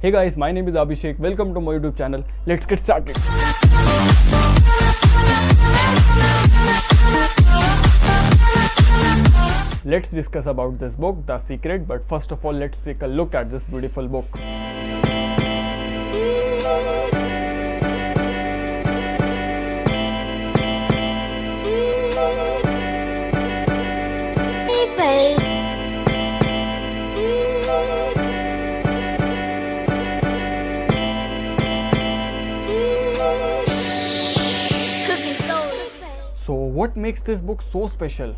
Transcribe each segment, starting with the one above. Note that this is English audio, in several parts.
Hey guys, my name is Abhishek. Welcome to my YouTube channel. Let's get started. Let's discuss about this book, The Secret, but first of all, let's take a look at this beautiful book. So what makes this book so special?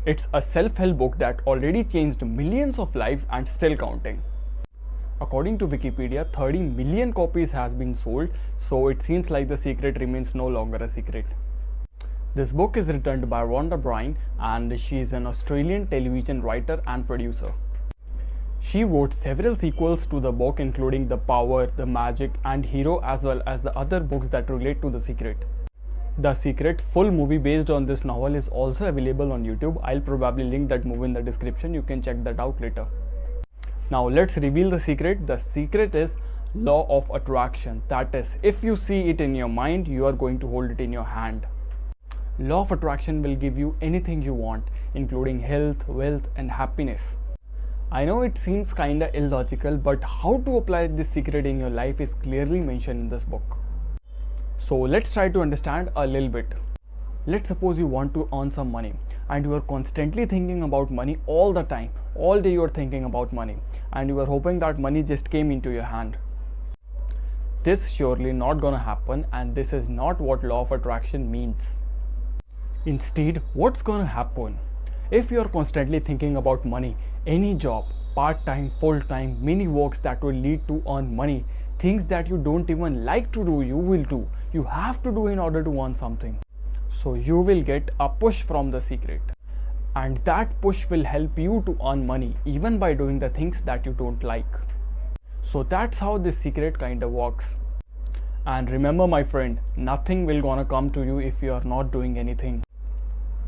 It's a self-help book that already changed millions of lives and still counting. According to Wikipedia, 30 million copies has been sold, so it seems like The Secret remains no longer a secret. This book is written by Rhonda Byrne and she is an Australian television writer and producer. She wrote several sequels to the book including The Power, The Magic and Hero, as well as the other books that relate to The Secret. The Secret full movie based on this novel is also available on YouTube. I'll probably link that movie in the description. You can check that out later. Now let's reveal the secret. The secret is law of attraction. That is, if you see it in your mind, you are going to hold it in your hand. Law of attraction will give you anything you want, including health, wealth and happiness. I know it seems kinda illogical, but how to apply this secret in your life is clearly mentioned in this book. So let's try to understand a little bit. Let's suppose you want to earn some money and you are constantly thinking about money all the time. All day you are thinking about money and you are hoping that money just came into your hand. This surely not gonna happen, and this is not what law of attraction means. Instead, what's gonna happen? If you are constantly thinking about money, any job, part-time, full-time, many works that will lead to earn money, things that you don't even like to do, you will do. You have to do in order to earn something. So you will get a push from the secret. And that push will help you to earn money even by doing the things that you don't like. So that's how this secret kinda works. And remember my friend, nothing will gonna come to you if you are not doing anything.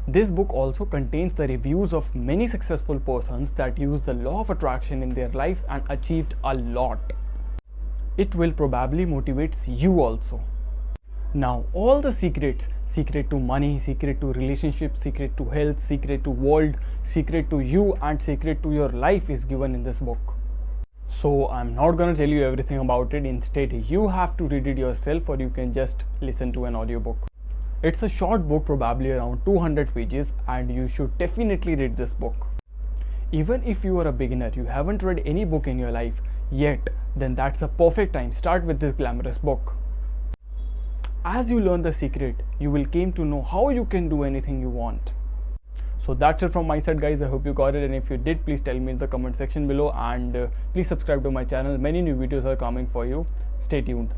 This book also contains the reviews of many successful persons that use the law of attraction in their lives and achieved a lot. It will probably motivate you also. Now all the secrets, secret to money, secret to relationships, secret to health, secret to world, secret to you and secret to your life is given in this book. So I'm not gonna tell you everything about it. Instead, you have to read it yourself, or you can just listen to an audiobook. It's a short book, probably around 200 pages, and you should definitely read this book. Even if you are a beginner, you haven't read any book in your life yet, then that's a perfect time. Start with this glamorous book. As you learn the secret, you will came to know how you can do anything you want. So that's it from my side guys. I hope you got it, and if you did, please tell me in the comment section below, and please subscribe to my channel. Many new videos are coming for you. Stay tuned.